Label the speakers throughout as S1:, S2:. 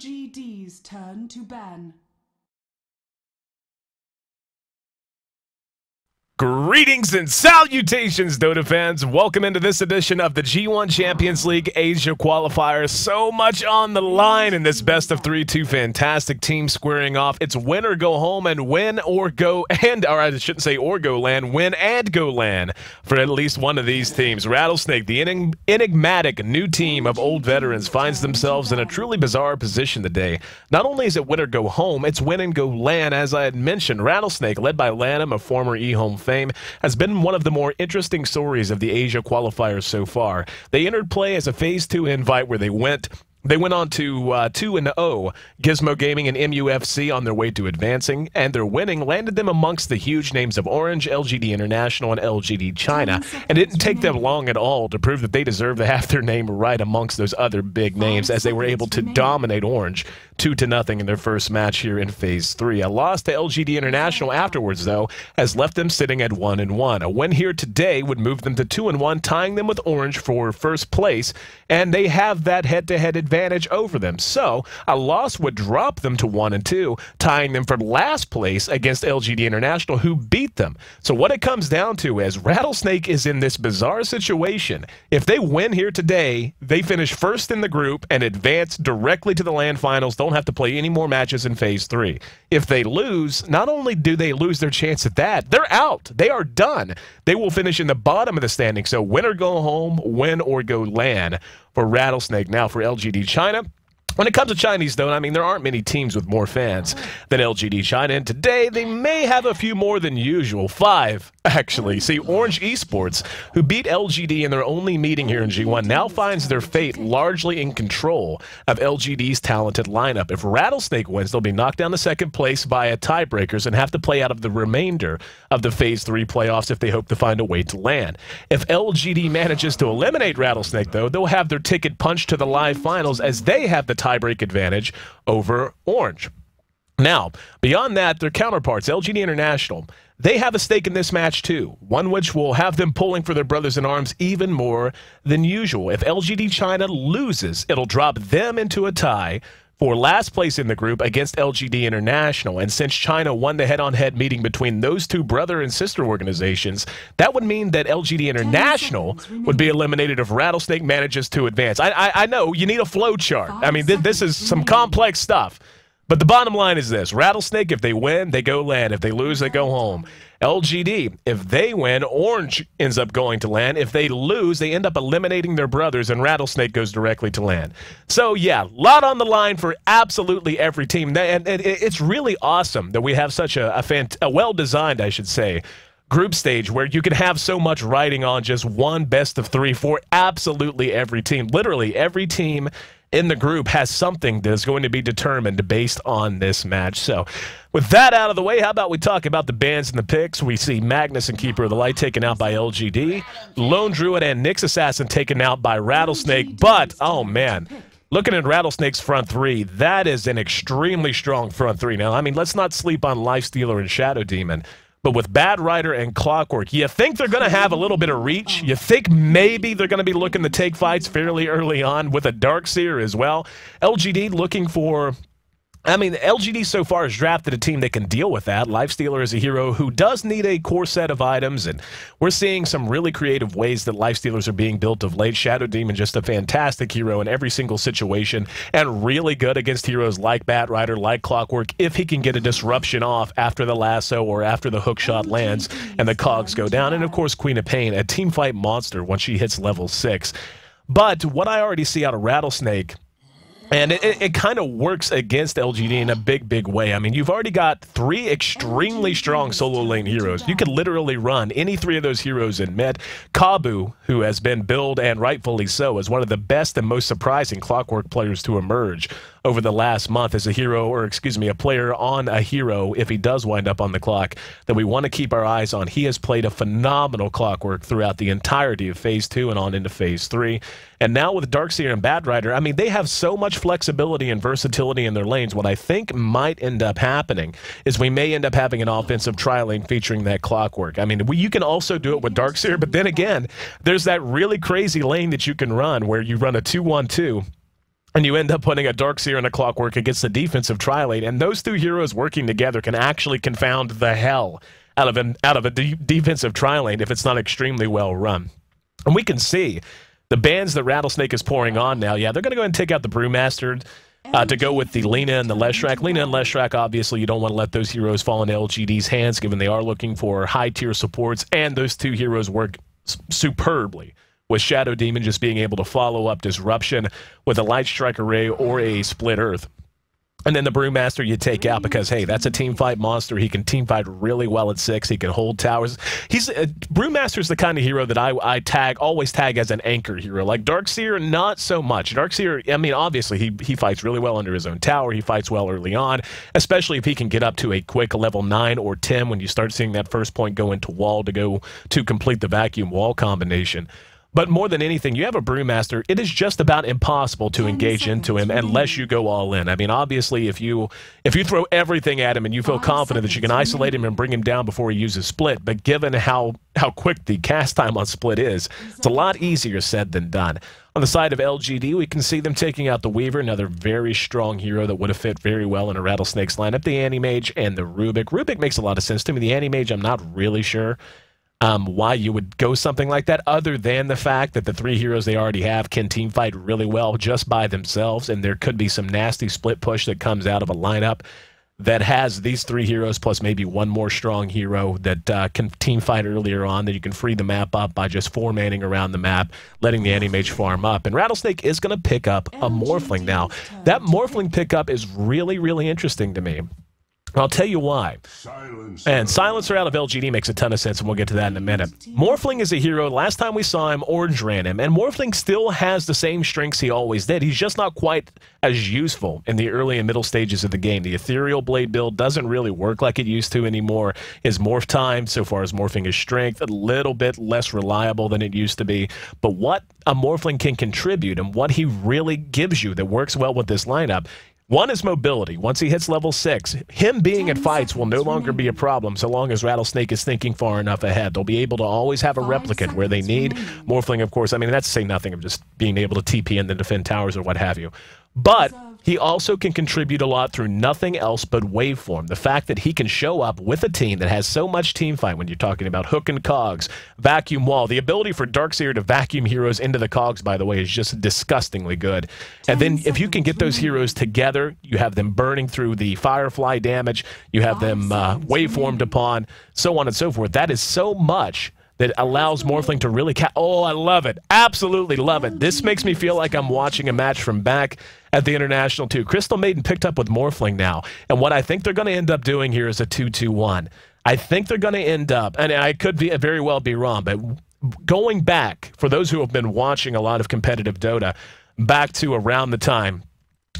S1: LGD's turn to ban.
S2: Greetings and salutations, Dota fans. Welcome into this edition of the G-1 Champions League Asia Qualifiers. So much on the line in this best of three. Two fantastic teams squaring off. It's win or go home and win or go and, or I shouldn't say or go land, win and go land for at least one of these teams. Rattlesnake, the enigmatic new team of old veterans, finds themselves in a truly bizarre position today. Not only is it win or go home, it's win and go land. As I had mentioned, Rattlesnake, led by Lanham, a former E-Home fame, has been one of the more interesting stories of the Asia qualifiers so far. They entered play as a Phase 2 invite where they went on to 2-0. Gizmo Gaming and MUFC on their way to advancing, and their winning landed them amongst the huge names of Orange, LGD International, and LGD China, and it didn't take them long at all to prove that they deserve to have their name right amongst those other big names, as they were able to dominate Orange 2-0 in their first match here in Phase 3. A loss to LGD International afterwards, though, has left them sitting at 1-1. A win here today would move them to 2-1, tying them with Orange for first place, and they have that head-to-head advantage over them. So a loss would drop them to 1-2, tying them for last place against LGD International, who beat them. So what it comes down to is Rattlesnake is in this bizarre situation. If they win here today, they finish first in the group and advance directly to the LAN finals. Don't have to play any more matches in Phase 3. If they lose, not only do they lose their chance at that, they're out. They are done. They will finish in the bottom of the standing. So win or go home, win or go LAN for Rattlesnake. Now for LGD China. When it comes to Chinese, though, I mean, there aren't many teams with more fans than LGD China, and today they may have a few more than usual. 5, actually. See, Orange Esports, who beat LGD in their only meeting here in G1, now finds their fate largely in control of LGD's talented lineup. If Rattlesnake wins, they'll be knocked down to second place via tiebreakers and have to play out of the remainder of the Phase 3 playoffs if they hope to find a way to land. If LGD manages to eliminate Rattlesnake, though, they'll have their ticket punched to the live finals, as they have the tiebreak advantage over Orange. Now, beyond that, their counterparts, LGD International, they have a stake in this match too, one which will have them pulling for their brothers in arms even more than usual. If LGD China loses, it'll drop them into a tie for last place in the group against LGD International. And since China won the head-on-head meeting between those two brother and sister organizations, that would mean that LGD International would be eliminated if Rattlesnake manages to advance. I know, you need a flow chart. I mean, this is some complex stuff. But the bottom line is this. Rattlesnake, if they win, they go LAN. If they lose, they go home. LGD, if they win, Orange ends up going to LAN. If they lose, they end up eliminating their brothers, and Rattlesnake goes directly to LAN. So, yeah, a lot on the line for absolutely every team. And it's really awesome that we have such a well-designed, I should say, group stage where you can have so much riding on just one best of 3 for absolutely every team. Literally, every team in the group has something that is going to be determined based on this match. So with that out of the way, how about we talk about the bans and the picks? We see Magnus and Keeper of the Light taken out by LGD, Lone Druid and Nyx Assassin taken out by Rattlesnake. But, oh man, looking at Rattlesnake's front 3, that is an extremely strong front 3. Now, I mean, let's not sleep on Lifestealer and Shadow Demon. But with Bad Rider and Clockwork, you think they're going to have a little bit of reach? You think maybe they're going to be looking to take fights fairly early on with a Darkseer as well? LGD looking for... I mean, LGD so far has drafted a team that can deal with that. Lifestealer is a hero who does need a core set of items, and we're seeing some really creative ways that Lifestealers are being built of late. Shadow Demon, just a fantastic hero in every single situation, and really good against heroes like Bat Rider, like Clockwork, if he can get a disruption off after the lasso or after the hook shot lands and the cogs go down. And of course, Queen of Pain, a teamfight monster once she hits level 6. But what I already see out of Rattlesnake, and it kind of works against LGD in a big way. I mean, you've already got 3 extremely strong solo lane heroes. You could literally run any 3 of those heroes in mid. Kabu, who has been billed, and rightfully so, as one of the best and most surprising Clockwork players to emerge over the last month as a hero, or excuse me, a player on a hero, if he does wind up on the clock, that we want to keep our eyes on. He has played a phenomenal Clockwork throughout the entirety of Phase 2 and on into Phase 3. And now with Darkseer and Bad Rider, I mean, they have so much flexibility and versatility in their lanes. What I think might end up happening is we may end up having an offensive trialing featuring that Clockwork. I mean, you can also do it with Darkseer, but then again, there's that really crazy lane that you can run where you run a 2-1-2 and you end up putting a Darkseer and a Clockwork against the defensive tri-lane, and those two heroes working together can actually confound the hell out of a defensive tri-lane if it's not extremely well run. And we can see the bans that Rattlesnake is pouring on now. Yeah, they're going to go ahead and take out the Brewmaster to go with the Lena and the Leshrac. Lena and Leshrac, obviously, you don't want to let those heroes fall into LGD's hands, given they are looking for high-tier supports, and those two heroes work superbly, with Shadow Demon just being able to follow up Disruption with a Light Strike Array or a Split Earth. And then the Brewmaster you take out because, hey, that's a teamfight monster. He can teamfight really well at 6. He can hold towers. Brewmaster's the kind of hero that I always tag as an anchor hero. Like Darkseer, not so much. Darkseer, I mean, obviously, he fights really well under his own tower. He fights well early on, especially if he can get up to a quick level 9 or 10 when you start seeing that first point go into wall to complete the vacuum wall combination. But more than anything, you have a Brewmaster, it is just about impossible to engage into him unless you go all in. I mean, obviously, if you throw everything at him and you feel confident that you can isolate him and bring him down before he uses Split, but given how quick the cast time on Split is, it's a lot easier said than done. On the side of LGD, we can see them taking out the Weaver, another very strong hero that would have fit very well in a Rattlesnake's lineup, the Anti-Mage and the Rubik. Rubik makes a lot of sense to me. The Anti-Mage, I'm not really sure why you would go something like that, other than the fact that the 3 heroes they already have can teamfight really well just by themselves, and there could be some nasty split push that comes out of a lineup that has these 3 heroes plus maybe one more strong hero that can teamfight earlier on, that you can free the map up by just 4-manning around the map, letting the Anti-Mage farm up. And Rattlesnake is going to pick up a Morphling now. That Morphling pickup is really, really interesting to me. I'll tell you why. And Silencer out of LGD makes a ton of sense, and we'll get to that in a minute. Morphling is a hero. Last time we saw him, Orange ran him, and Morphling still has the same strengths he always did. He's just not quite as useful in the early and middle stages of the game. The Ethereal Blade build doesn't really work like it used to anymore. His morph time, so far as morphing his strength, a little bit less reliable than it used to be. But what a Morphling can contribute and what he really gives you that works well with this lineup, one is mobility. Once he hits level 6, him being in fights will no longer be a problem so long as Rattlesnake is thinking far enough ahead. They'll be able to always have a replicant where they need. Morphling, of course, I mean, that's to say nothing of just being able to TP and then defend towers or what have you. But he also can contribute a lot through nothing else but waveform. The fact that he can show up with a team that has so much team fight when you're talking about hook and cogs, vacuum wall. The ability for Darkseer to vacuum heroes into the cogs, by the way, is just disgustingly good. And then if you can get those heroes together, you have them burning through the Firefly damage, you have them waveformed upon, so on and so forth. That is so much that allows Morphling to really oh, I love it. Absolutely love it. This makes me feel like I'm watching a match from back at the International 2. Crystal Maiden picked up with Morphling now, and what I think they're going to end up doing here is a 2-2-1. I think they're going to end up, and I could very well be wrong, but going back, for those who have been watching a lot of competitive Dota, back to around the time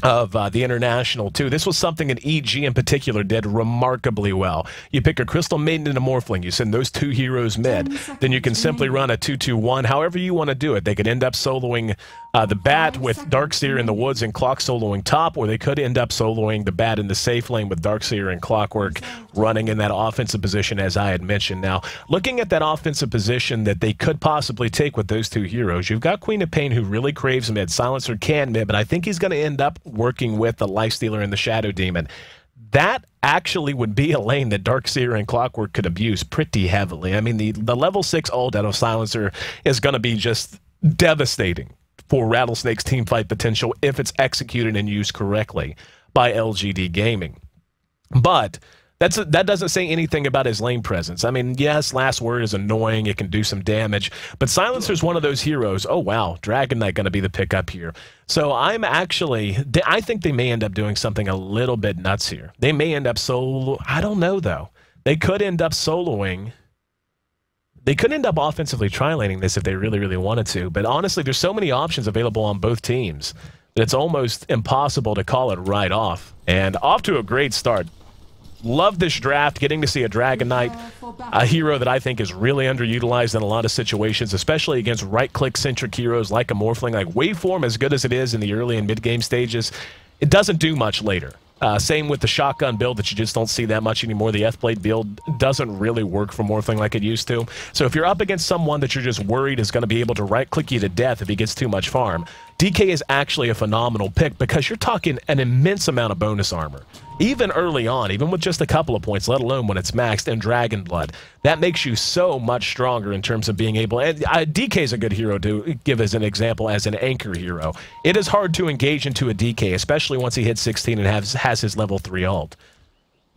S2: of the International 2. This was something an EG in particular did remarkably well. You pick a Crystal Maiden and a Morphling, you send those 2 heroes mid, then you can simply run a 2-2-1, however you want to do it. They could end up soloing the Bat with Darkseer in the woods and Clock soloing top, or they could end up soloing the Bat in the safe lane with Darkseer and Clockwork running in that offensive position, as I had mentioned. Now, looking at that offensive position that they could possibly take with those 2 heroes, you've got Queen of Pain, who really craves mid. Silencer can mid, but I think he's going to end up working with the Lifestealer and the Shadow Demon. That actually would be a lane that Darkseer and Clockwork could abuse pretty heavily. I mean, the level 6 ult out of Silencer is going to be just devastating for Rattlesnake's teamfight potential if it's executed and used correctly by LGD Gaming. But that doesn't say anything about his lane presence. I mean, yes, Last Word is annoying. It can do some damage. But Silencer's one of those heroes. Oh, wow. Dragon Knight going to be the pickup here. So I think they may end up doing something a little bit nuts here. They may end up I don't know, though. They could end up soloing. They could end up offensively tri-laning this if they really, really wanted to. But honestly, there's so many options available on both teams that it's almost impossible to call it right off. And off to a great start. Love this draft, getting to see a Dragon Knight, a hero that I think is really underutilized in a lot of situations, especially against right-click-centric heroes like a Morphling. Like Waveform, as good as it is in the early and mid-game stages, it doesn't do much later. Same with the shotgun build that you just don't see that much anymore. The F-Blade build doesn't really work for Morphling like it used to. So if you're up against someone that you're just worried is going to be able to right-click you to death if he gets too much farm, DK is actually a phenomenal pick because you're talking an immense amount of bonus armor. Even early on, even with just a couple of points, let alone when it's maxed in Dragon Blood, that makes you so much stronger in terms of being able... And DK is a good hero to give as an example as an anchor hero. It is hard to engage into a DK, especially once he hits 16 and has his level 3 ult.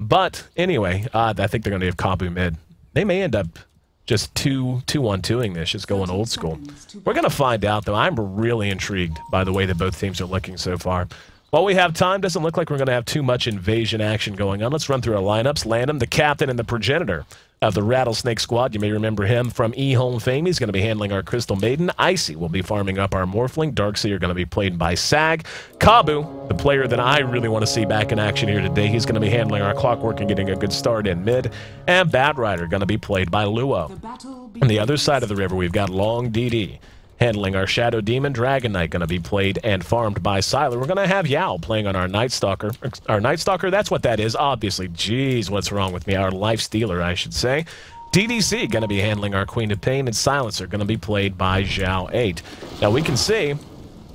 S2: But anyway, I think they're going to have Kabu mid. They may end up just 2-1-2ing this, just going old school. We're going to find out, though. I'm really intrigued by the way that both teams are looking so far. While we have time, doesn't look like we're going to have too much invasion action going on. Let's run through our lineups. Landham, the captain and the progenitor of the Rattlesnake squad. You may remember him from eHome fame. He's going to be handling our Crystal Maiden. Icy will be farming up our Morphling. Darkseer going to be played by Sag. Kabu, the player that I really want to see back in action here today. He's going to be handling our Clockwork and getting a good start in mid. And Batrider going to be played by Luo. On the other side of the river, we've got Long DD handling our Shadow Demon. Dragon Knight going to be played and farmed by Sylar. We're going to have Yao playing on our Night Stalker. Our Night Stalker, that's what that is, obviously. Jeez, what's wrong with me? Our Life Stealer, I should say. DDC going to be handling our Queen of Pain, and Silencer going to be played by Zhao 8. Now we can see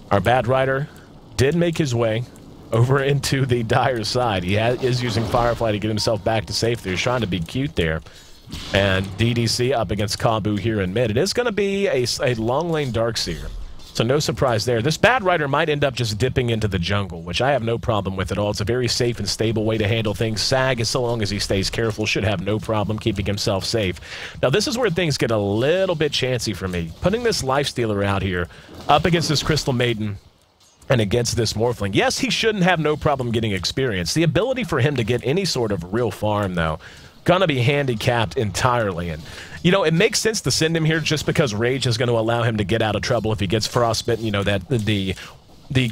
S2: our Batrider did make his way over into the Dire side. He is using Firefly to get himself back to safety. He's trying to be cute there. And DDC up against Kabu here in mid. It is going to be a long lane Darkseer, so no surprise there. This Batrider might end up just dipping into the jungle, which I have no problem with at all. It's a very safe and stable way to handle things. Sag, as so long as he stays careful, should have no problem keeping himself safe. Now, this is where things get a little bit chancy for me. Putting this Lifestealer out here up against this Crystal Maiden and against this Morphling. Yes, he shouldn't have no problem getting experience. The ability for him to get any sort of real farm, though, gonna be handicapped entirely. And you know, it makes sense to send him here just because Rage is going to allow him to get out of trouble if he gets frostbitten. You know, that the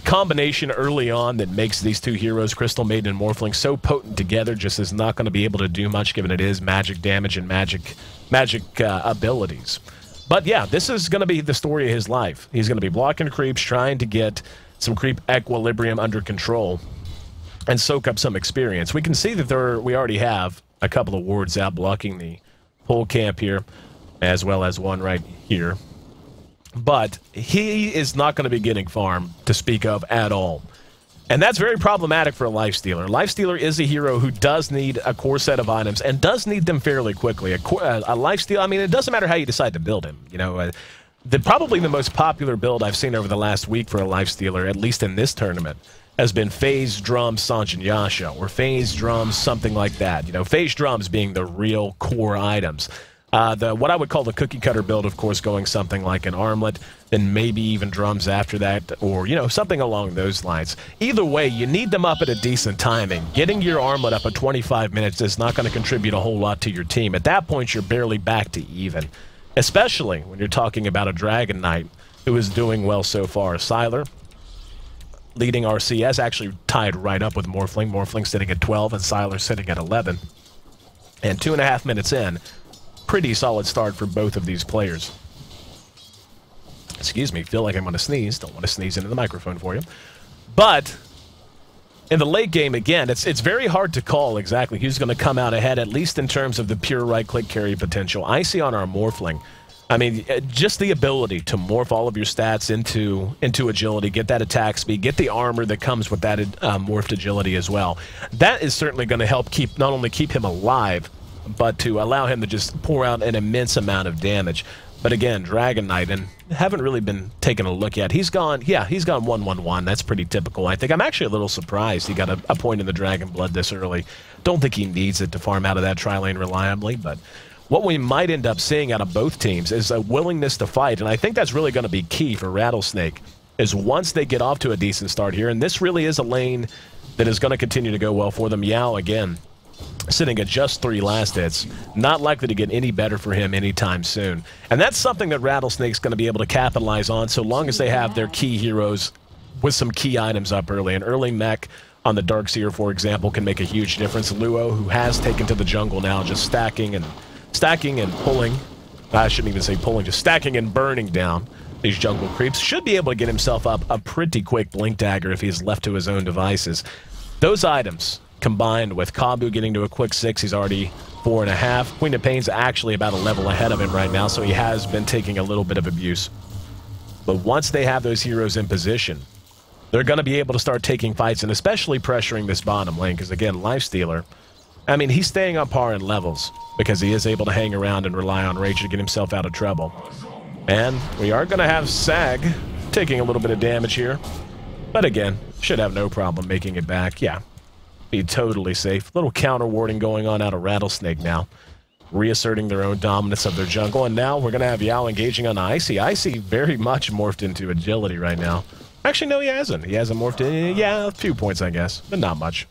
S2: combination early on that makes these two heroes, Crystal Maiden and Morphling, so potent together just is not going to be able to do much, given it is magic damage and magic abilities. But yeah, this is going to be the story of his life. He's going to be blocking creeps, trying to get some creep equilibrium under control and soak up some experience. We can see that we already have a couple of wards out blocking the whole camp here, as well as one right here. But he is not going to be getting farm to speak of at all. And that's very problematic for a Lifestealer. Lifestealer is a hero who does need a core set of items and does need them fairly quickly. A Lifestealer, I mean, it doesn't matter how you decide to build him. You know, probably the most popular build I've seen over the last week for a Lifestealer, at least in this tournament, has been Phase Drums Sanjin Yasha, or Phase Drums something like that. You know, Phase Drums being the real core items. What I would call the cookie cutter build, of course, going something like an Armlet, then maybe even Drums after that, or, you know, something along those lines. Either way, you need them up at a decent timing. Getting your Armlet up at 25 minutes is not going to contribute a whole lot to your team. At that point, you're barely back to even, especially when you're talking about a Dragon Knight who is doing well so far. Sylar leading RCS, actually tied right up with Morphling. Morphling sitting at 12 and Sylar sitting at 11. And 2.5 minutes in, pretty solid start for both of these players. Excuse me, feel like I'm going to sneeze. Don't want to sneeze into the microphone for you. But in the late game, again, it's very hard to call exactly who's going to come out ahead, at least in terms of the pure right-click carry potential. I see on our Morphling, I mean, just the ability to morph all of your stats into agility, get that attack speed, get the armor that comes with that morphed agility as well. That is certainly going to help not only keep him alive, but to allow him to just pour out an immense amount of damage. But again, Dragon Knight, and haven't really been taking a look yet. He's gone 1-1-1. That's pretty typical, I think. I'm actually a little surprised he got a point in the Dragon Blood this early. Don't think he needs it to farm out of that tri-lane reliably, but what we might end up seeing out of both teams is a willingness to fight, and I think that's really going to be key for Rattlesnake, is once they get off to a decent start here, and this really is a lane that is going to continue to go well for them. Yao, again, sitting at just 3 last hits, not likely to get any better for him anytime soon. And that's something that Rattlesnake's going to be able to capitalize on so long as they have their key heroes with some key items up early. An early mech on the Darkseer, for example, can make a huge difference. Luo, who has taken to the jungle now, just stacking and pulling. I shouldn't even say pulling, just stacking and burning down these jungle creeps. Should be able to get himself up a pretty quick Blink Dagger if he's left to his own devices. Those items, combined with Kabu getting to a quick 6, he's already 4.5. Queen of Pain's actually about a level ahead of him right now, so he has been taking a little bit of abuse. But once they have those heroes in position, they're going to be able to start taking fights and especially pressuring this bottom lane. Because, again, Lifestealer, I mean, he's staying on par in levels because he is able to hang around and rely on Rage to get himself out of trouble. And we are going to have Sag taking a little bit of damage here. But, again, should have no problem making it back. Yeah, be totally safe. Little counter warding going on out of Rattlesnake now. Reasserting their own dominance of their jungle. And now we're going to have Yao engaging on Icy. Icy very much morphed into agility right now. Actually, no, he hasn't. He hasn't morphed in. Yeah, a few points, I guess, but not much.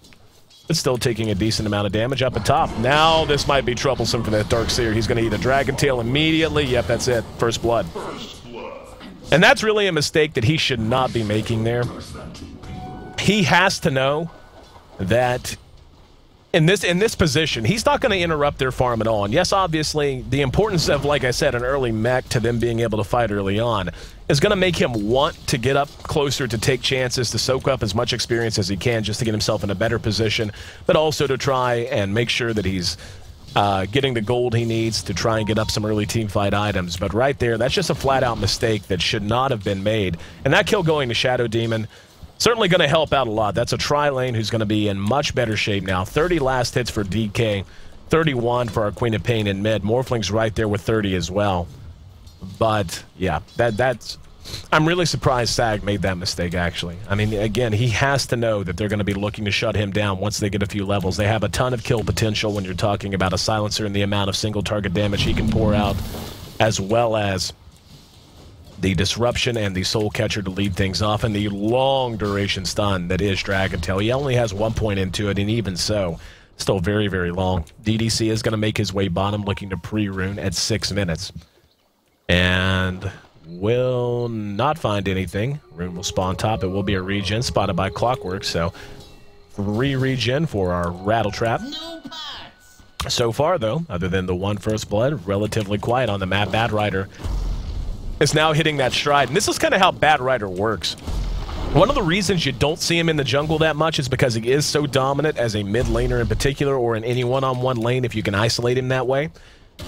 S2: But still taking a decent amount of damage up at top. Now this might be troublesome for that Darkseer. He's going to eat a Dragon Tail immediately. Yep, that's it. First blood. And that's really a mistake that he should not be making there. He has to know that in this position, he's not going to interrupt their farm at all. And yes, obviously, the importance of, like I said, an early mech to them being able to fight early on is going to make him want to get up closer, to take chances, to soak up as much experience as he can just to get himself in a better position, but also to try and make sure that he's getting the gold he needs to try and get up some early team fight items. But right there, that's just a flat-out mistake that should not have been made. And that kill going to Shadow Demon, certainly going to help out a lot. That's a tri-lane who's going to be in much better shape now. 30 last hits for DK, 31 for our Queen of Pain in mid. Morphling's right there with 30 as well. But, yeah, that's... I'm really surprised Sag made that mistake, actually. I mean, again, he has to know that they're going to be looking to shut him down once they get a few levels. They have a ton of kill potential when you're talking about a silencer and the amount of single target damage he can pour out, as well as the disruption and the soul catcher to lead things off, and the long duration stun that is Dragon Tail. He only has 1 point into it, and even so, still very, very long. DDC is going to make his way bottom, looking to pre-rune at 6 minutes. And will not find anything. Rune will spawn top. It will be a regen spotted by Clockwork, so 3 regen for our Rattle Trap. So far, though, other than the 1 first blood, relatively quiet on the map. Bad Rider is now hitting that stride, and this is kind of how Bad Rider works. One of the reasons you don't see him in the jungle that much is because he is so dominant as a mid laner in particular, or in any one-on-one lane if you can isolate him that way.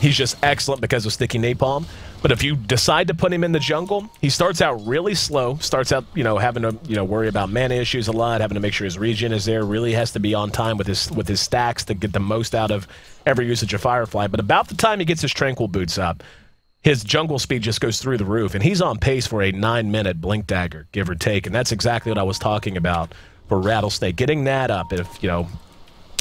S2: He's just excellent because of Sticky Napalm. But if you decide to put him in the jungle, he starts out really slow, starts out, having to, worry about mana issues a lot, having to make sure his regen is there, really has to be on time with his stacks to get the most out of every usage of Firefly. But about the time he gets his Tranquil Boots up, his jungle speed just goes through the roof, and he's on pace for a 9-minute Blink Dagger, give or take. And that's exactly what I was talking about for Rattlesnake. Getting that up, if,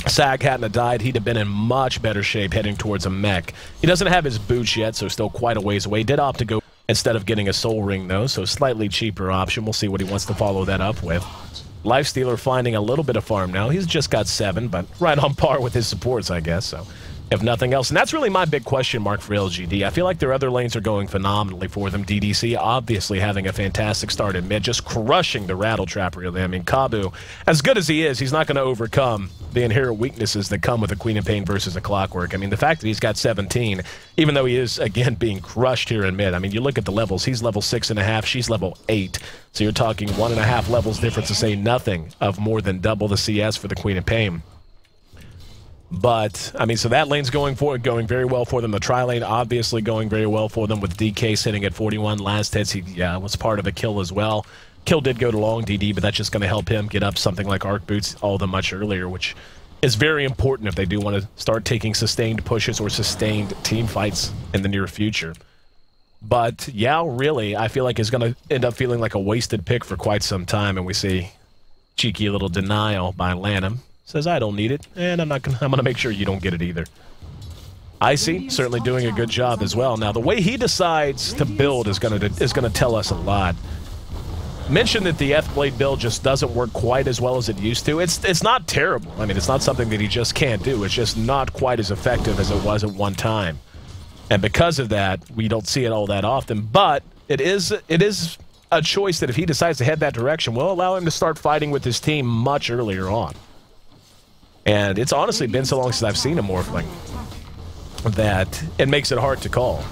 S2: Sag hadn't have died, he'd have been in much better shape heading towards a mech. He doesn't have his boots yet, so still quite a ways away. Did opt to go instead of getting a soul ring, though, so slightly cheaper option. We'll see what he wants to follow that up with. Lifestealer finding a little bit of farm now. He's just got 7, but right on par with his supports, I guess, so if nothing else. And that's really my big question mark for LGD. I feel like their other lanes are going phenomenally for them. DDC obviously having a fantastic start in mid, just crushing the Rattle Trap, really. I mean, Kabu, as good as he is, he's not going to overcome the inherent weaknesses that come with a Queen of Pain versus a Clockwork. I mean, the fact that he's got 17, even though he is, again, being crushed here in mid. I mean, you look at the levels. He's level 6.5, she's level 8. So you're talking 1.5 levels difference, to say nothing of more than double the CS for the Queen of Pain. But, I mean, so that lane's going very well for them. The tri-lane obviously going very well for them, with DK sitting at 41 last hits. He was part of a kill as well. Kill did go to long DD, but that's just going to help him get up something like Arc Boots all the much earlier, which is very important if they do want to start taking sustained pushes or sustained team fights in the near future. But Yao really, I feel like, is going to end up feeling like a wasted pick for quite some time, and we see cheeky little denial by Lanham. Says, I don't need it, and I'm gonna make sure you don't get it either. Icy certainly doing a good job as well. Now, the way he decides to build is gonna tell us a lot. Mentioned that the F-Blade build just doesn't work quite as well as it used to. It's not terrible. I mean, it's not something that he just can't do. It's just not quite as effective as it was at one time. And because of that, we don't see it all that often. But it is a choice that if he decides to head that direction, will allow him to start fighting with his team much earlier on. And it's honestly been so long since I've seen a Morphling that it makes it hard to call.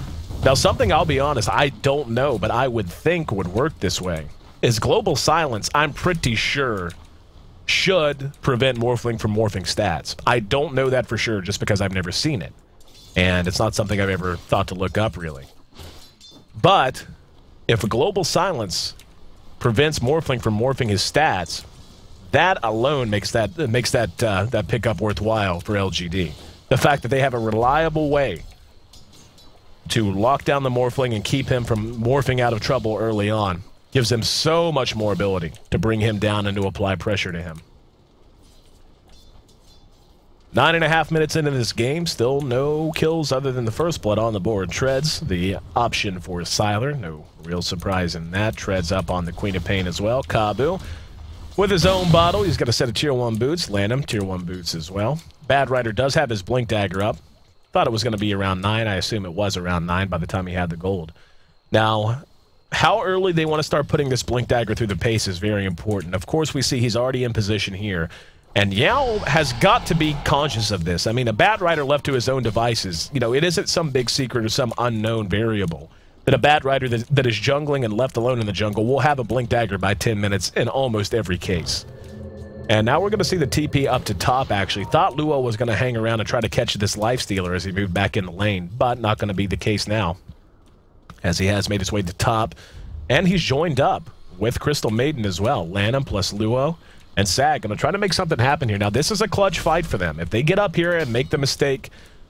S2: Now, something, I'll be honest, I don't know, but I would think would work this way is Global Silence. I'm pretty sure should prevent Morphling from morphing stats. I don't know that for sure just because I've never seen it. And it's not something I've ever thought to look up, really. But If a global silence prevents Morphling from morphing his stats, that alone makes that pickup worthwhile for LGD. The fact that they have a reliable way to lock down the Morphling and keep him from morphing out of trouble early on gives them so much more ability to bring him down and to apply pressure to him. 9.5 minutes into this game, still no kills other than the first blood on the board. Treads, the option for Sylar. No real surprise in that. Treads up on the Queen of Pain as well. Kabu with his own bottle. He's got a set of Tier 1 boots. Lanham, Tier 1 boots as well. Bad Rider does have his Blink Dagger up. Thought it was going to be around 9. I assume it was around 9 by the time he had the gold. Now, how early they want to start putting this Blink Dagger through the pace is very important. Of course, we see he's already in position here. And Yao has got to be conscious of this. I mean, a Bad Rider left to his own devices, you know, it isn't some big secret or some unknown variable that a Bad Rider that is jungling and left alone in the jungle will have a Blink Dagger by 10 minutes in almost every case. And now we're going to see the TP up to top, actually. Thought Luo was going to hang around and try to catch this Lifestealer as he moved back in the lane, but not going to be the case now, as he has made his way to top. And he's joined up with Crystal Maiden as well. Lanham plus Luo and Sag going to try to make something happen here. Now, this is a clutch fight for them. If they get up here and make the mistake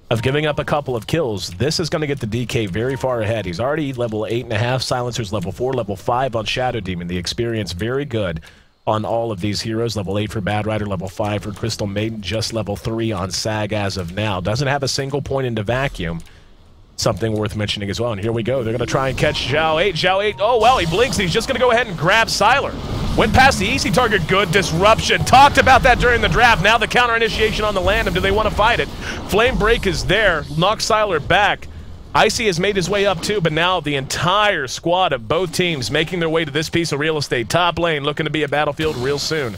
S2: of giving up a couple of kills, this is going to get the DK very far ahead. He's already level 8.5, Silencer's level 4, level 5 on Shadow Demon. The experience very good on all of these heroes. Level 8 for Bad Rider, level 5 for Crystal Maiden, just level 3 on Sag as of now. Doesn't have a single point into Vacuum. Something worth mentioning as well. And here we go. They're going to try and catch Zhao 8. Zhao 8, oh, well, he blinks. He's just going to go ahead and grab Sylar. Went past the easy target. Good disruption. Talked about that during the draft. Now the counter initiation on the Lanham. Do they want to fight it? Flame Break is there. Knocks Sylar back. Icy has made his way up too, but now the entire squad of both teams making their way to this piece of real estate. Top lane looking to be a battlefield real soon.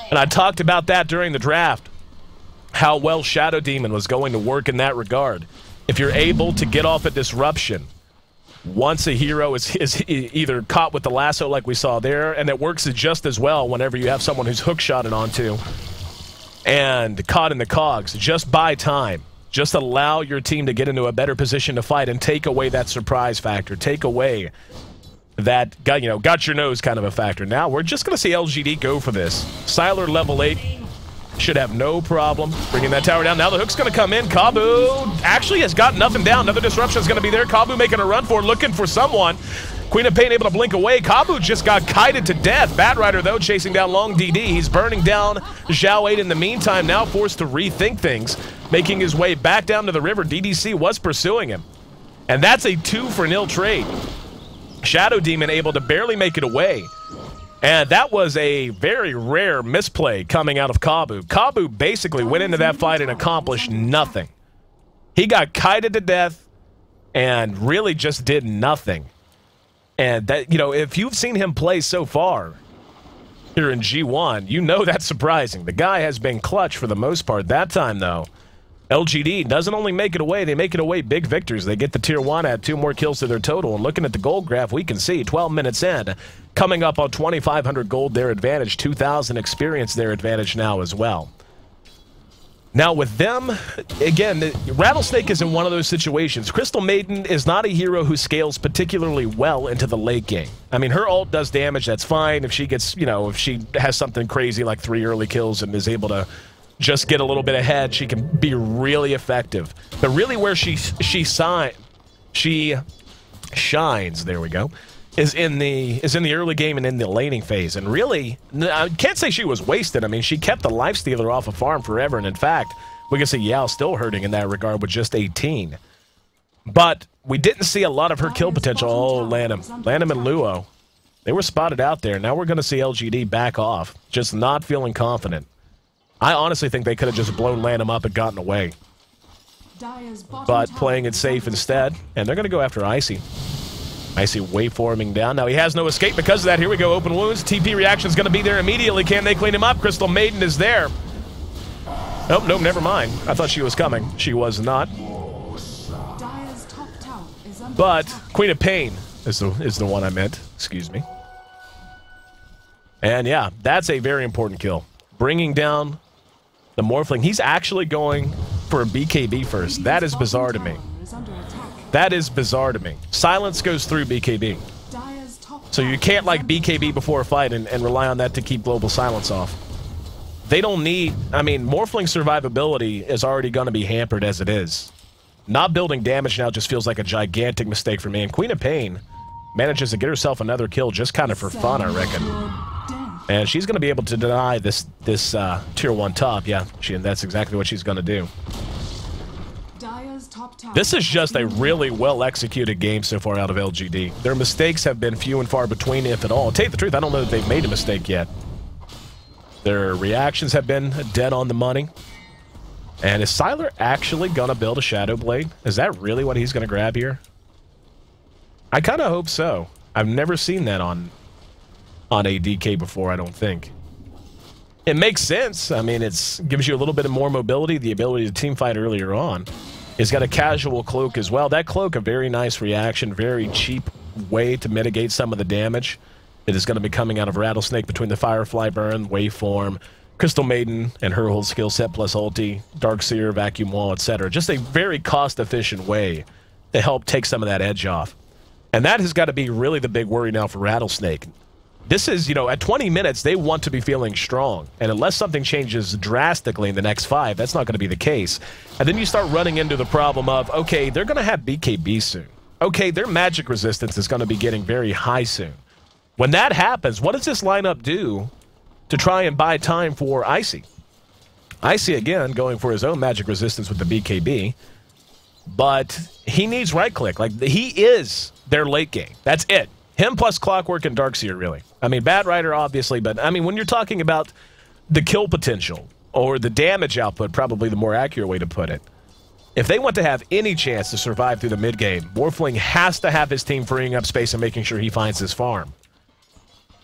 S2: And I talked about that during the draft, how well Shadow Demon was going to work in that regard. If you're able to get off a disruption, once a hero is either caught with the lasso like we saw there, and it works just as well whenever you have someone who's hook-shotted onto and caught in the cogs, just buy time. Just allow your team to get into a better position to fight and take away that surprise factor. Take away that, got your nose kind of a factor. Now we're just going to see LGD go for this. Sylar level 8 should have no problem bringing that tower down. Now the hook's going to come in. Kabu actually has got nothing down. Another disruption is going to be there. Kabu making a run for it, looking for someone. Queen of Pain able to blink away. Kabu just got kited to death. Bad Rider, though, chasing down Long DD. He's burning down Zhao 8 in the meantime, now forced to rethink things, making his way back down to the river. DDC was pursuing him. And that's a 2-for-0 trade. Shadow Demon able to barely make it away. And that was a very rare misplay coming out of Kabu. Kabu basically went into that fight and accomplished nothing. He got kited to death and really just did nothing. And that, if you've seen him play so far here in G1, you know that's surprising. The guy has been clutch for the most part. That time, though, LGD doesn't only make it away, they make it away big victors. They get the Tier 1, add 2 more kills to their total. And looking at the gold graph, we can see 12 minutes in, coming up on 2,500 gold their advantage, 2,000 experience their advantage now as well. Now with them, again, Rattlesnake is in one of those situations. Crystal Maiden is not a hero who scales particularly well into the late game. I mean, her ult does damage, that's fine. If she gets, if she has something crazy like 3 early kills and is able to just get a little bit ahead, she can be really effective. But really where she shines, there we go, is in the early game and in the laning phase. And really, I can't say she was wasted. I mean, she kept the Lifestealer off of farm forever. And in fact, we can see Yao still hurting in that regard with just 18. But we didn't see a lot of her kill potential. Oh, Lanham and Luo, they were spotted out there. Now we're going to see LGD back off, just not feeling confident. I honestly think they could have just blown Lanham up and gotten away. But playing it safe instead, and they're going to go after Icy. Icy waveforming down. Now he has no escape because of that. Here we go, open wounds. TP reaction is going to be there immediately. Can they clean him up? Crystal Maiden is there. Nope, nope, never mind. I thought she was coming. She was not. But Queen of Pain is the one I meant. Excuse me. And yeah, that's a very important kill. Bringing down the Morphling. He's actually going for a BKB first. That is bizarre to me. That is bizarre to me. Silence goes through BKB. So you can't, like, BKB before a fight and rely on that to keep global silence off. They don't need... I mean, Morphling survivability is already going to be hampered as it is. Not building damage now just feels like a gigantic mistake for me. And Queen of Pain manages to get herself another kill just kind of for fun, I reckon. And she's going to be able to deny this tier 1 top. Yeah, that's exactly what she's going to do. This is just a really well-executed game so far out of LGD. Their mistakes have been few and far between, if at all. To tell you the truth, I don't know that they've made a mistake yet. Their reactions have been dead on the money. And is Sylar actually going to build a Shadow Blade? Is that really what he's going to grab here? I kind of hope so. I've never seen that on a DK before, I don't think. It makes sense. I mean, it gives you a little bit of more mobility, the ability to team fight earlier on. He's got a casual cloak as well. That cloak, a very nice reaction, very cheap way to mitigate some of the damage that is going to be coming out of Rattlesnake between the Firefly Burn, Waveform, Crystal Maiden, and her whole skill set plus ulti, Darkseer, Vacuum Wall, etc. Just a very cost-efficient way to help take some of that edge off. And that has got to be really the big worry now for Rattlesnake. This is, you know, at 20 minutes, they want to be feeling strong. And unless something changes drastically in the next 5, that's not going to be the case. And then you start running into the problem of, okay, they're going to have BKB soon. Okay, their magic resistance is going to be getting very high soon. When that happens, what does this lineup do to try and buy time for Icy? Icy, again, going for his own magic resistance with the BKB. But he needs right-click. Like, he is their late game. That's it. Him plus Clockwork and Darkseer, really. I mean, Bat Rider, obviously, but, I mean, when you're talking about the kill potential, or the damage output, probably the more accurate way to put it, if they want to have any chance to survive through the mid-game, Morphling has to have his team freeing up space and making sure he finds his farm.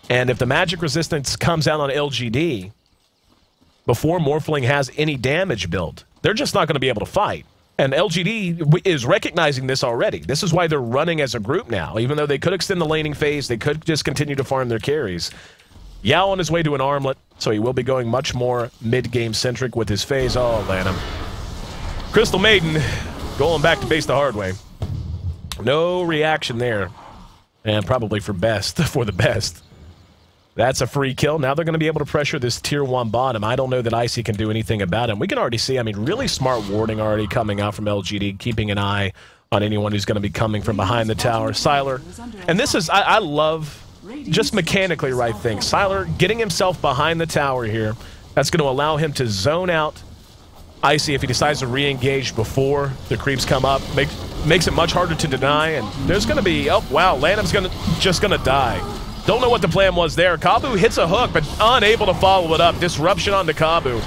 S2: And if the magic resistance comes out on LGD before Morphling has any damage built, they're just not going to be able to fight. And LGD is recognizing this already. This is why they're running as a group now. Even though they could extend the laning phase, they could just continue to farm their carries. Yao on his way to an armlet, so he will be going much more mid-game centric with his phase. Oh, Lanham. Crystal Maiden going back to base the hard way. No reaction there. And probably for the best. That's a free kill. Now they're going to be able to pressure this tier 1 bottom. I don't know that Icy can do anything about him. We can already see, I mean, really smart warding already coming out from LGD, keeping an eye on anyone who's going to be coming from behind the tower. Sylar. And this is, I love, just mechanically right thing. Sylar getting himself behind the tower here. That's going to allow him to zone out Icy if he decides to re-engage before the creeps come up. Makes it much harder to deny. And there's going to be, oh, wow, Lanham's just going to die. Don't know what the plan was there. Kabu hits a hook, but unable to follow it up. Disruption onto Kabu.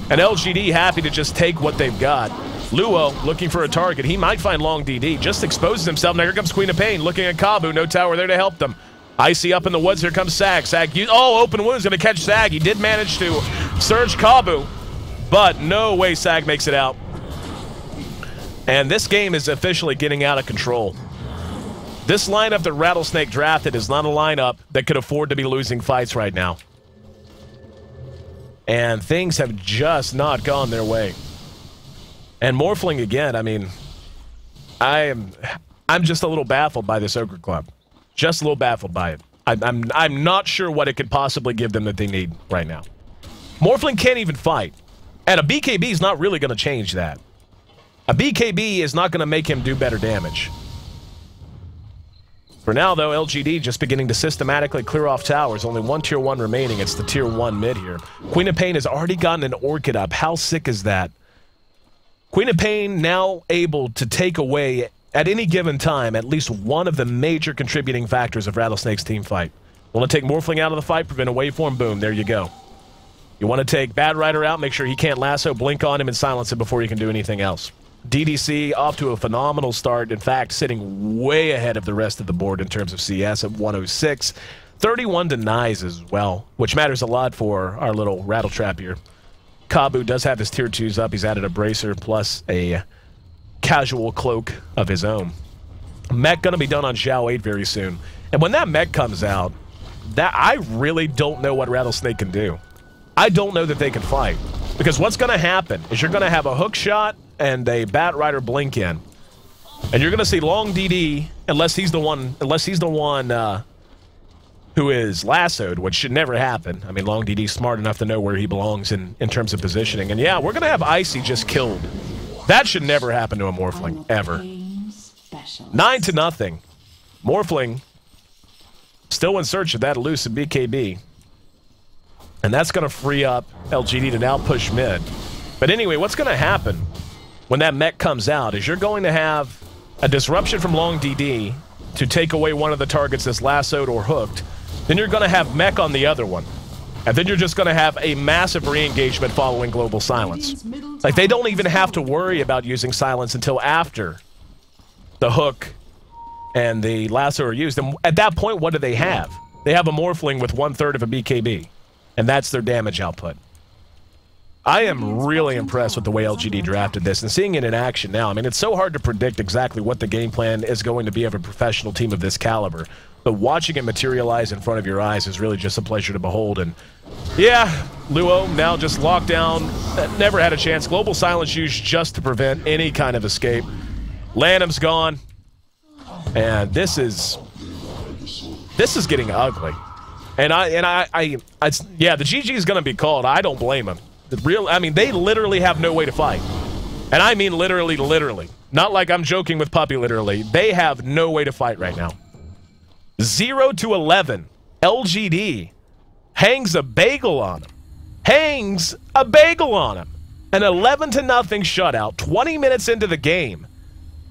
S2: And LGD happy to just take what they've got. Luo looking for a target. He might find long DD. Just exposes himself. Now here comes Queen of Pain looking at Kabu. No tower there to help them. Icy up in the woods. Here comes Sag. Open wound's going to catch Sag. He did manage to surge Kabu, but no way Sag makes it out. And this game is officially getting out of control. This lineup that Rattlesnake drafted is not a lineup that could afford to be losing fights right now. And things have just not gone their way. And Morphling again, I mean, I'm just a little baffled by this Ogre Club. Just a little baffled by it. I'm not sure what it could possibly give them that they need right now. Morphling can't even fight. And a BKB is not really going to change that. A BKB is not going to make him do better damage. For now, though, LGD just beginning to systematically clear off towers. Only one tier 1 remaining. It's the tier 1 mid here. Queen of Pain has already gotten an Orchid up. How sick is that? Queen of Pain now able to take away, at any given time, at least one of the major contributing factors of Rattlesnake's team fight. Want to take Morphling out of the fight, prevent a waveform, boom, there you go. You want to take Bad Rider out, make sure he can't lasso, blink on him, and silence him before you can do anything else. DDC off to a phenomenal start. In fact, sitting way ahead of the rest of the board in terms of CS at 106. 31 denies as well, which matters a lot for our little rattle trap here. Kabu does have his tier 2s up. He's added a bracer plus a casual cloak of his own. Mech going to be done on Zhao 8 very soon. And when that mech comes out, that I really don't know what Rattlesnake can do. I don't know that they can fight. Because what's going to happen is you're going to have a hook shot and a Bat Rider blink in. And you're going to see Long DD, unless he's the one who is lassoed, which should never happen. I mean, Long DD's smart enough to know where he belongs in terms of positioning. And yeah, we're going to have Icy just killed. That should never happen to a Morphling, ever. 9-0. Morphling still in search of that elusive BKB. And that's going to free up LGD to now push mid. But anyway, what's going to happen when that mech comes out is you're going to have a disruption from Long DD to take away one of the targets that's lassoed or hooked. Then you're going to have mech on the other one. And then you're just going to have a massive re-engagement following Global Silence. Like, they don't even have to worry about using Silence until after the hook and the lasso are used. And at that point, what do they have? They have a Morphling with 1/3 of a BKB. And that's their damage output. I am really impressed with the way LGD drafted this and seeing it in action now. I mean, it's so hard to predict exactly what the game plan is going to be of a professional team of this caliber. But watching it materialize in front of your eyes is really just a pleasure to behold. And yeah, Luo now just locked down, never had a chance. Global Silence used just to prevent any kind of escape. Lanham's gone. And this is getting ugly. And yeah, the GG is going to be called. I don't blame him. I mean, they literally have no way to fight. And I mean literally. Not like I'm joking with Puppy literally. They have no way to fight right now. 0-11. LGD hangs a bagel on him. Hangs a bagel on him. An 11-0 shutout, 20 minutes into the game.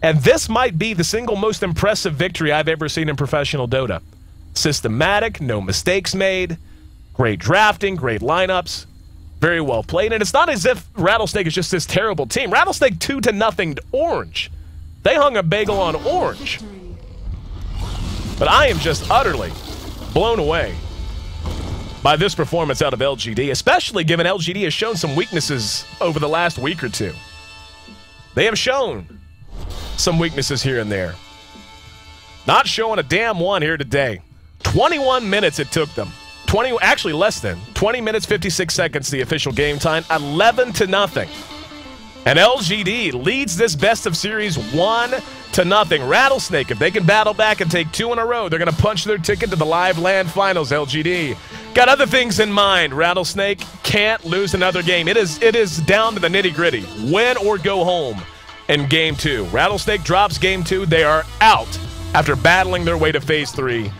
S2: And this might be the single most impressive victory I've ever seen in professional Dota. Systematic, no mistakes made, great drafting, great lineups, very well played. And it's not as if Rattlesnake is just this terrible team. Rattlesnake 2-0 Orange. They hung a bagel on Orange. But I am just utterly blown away by this performance out of LGD, especially given LGD has shown some weaknesses over the last week or two. They have shown some weaknesses here and there. Not showing a damn one here today. 21 minutes it took them. Actually less than. 20 minutes, 56 seconds, the official game time. 11-0. And LGD leads this best of series 1-0. Rattlesnake, if they can battle back and take 2 in a row, they're going to punch their ticket to the live land finals, LGD. Got other things in mind. Rattlesnake can't lose another game. It is down to the nitty-gritty. Win or go home in Game 2. Rattlesnake drops Game 2. They are out after battling their way to Phase 3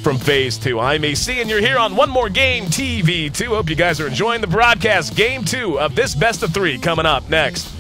S2: from Phase 2. I'm AC, and you're here on One More Game TV 2. Hope you guys are enjoying the broadcast. Game 2 of this best of 3 coming up next.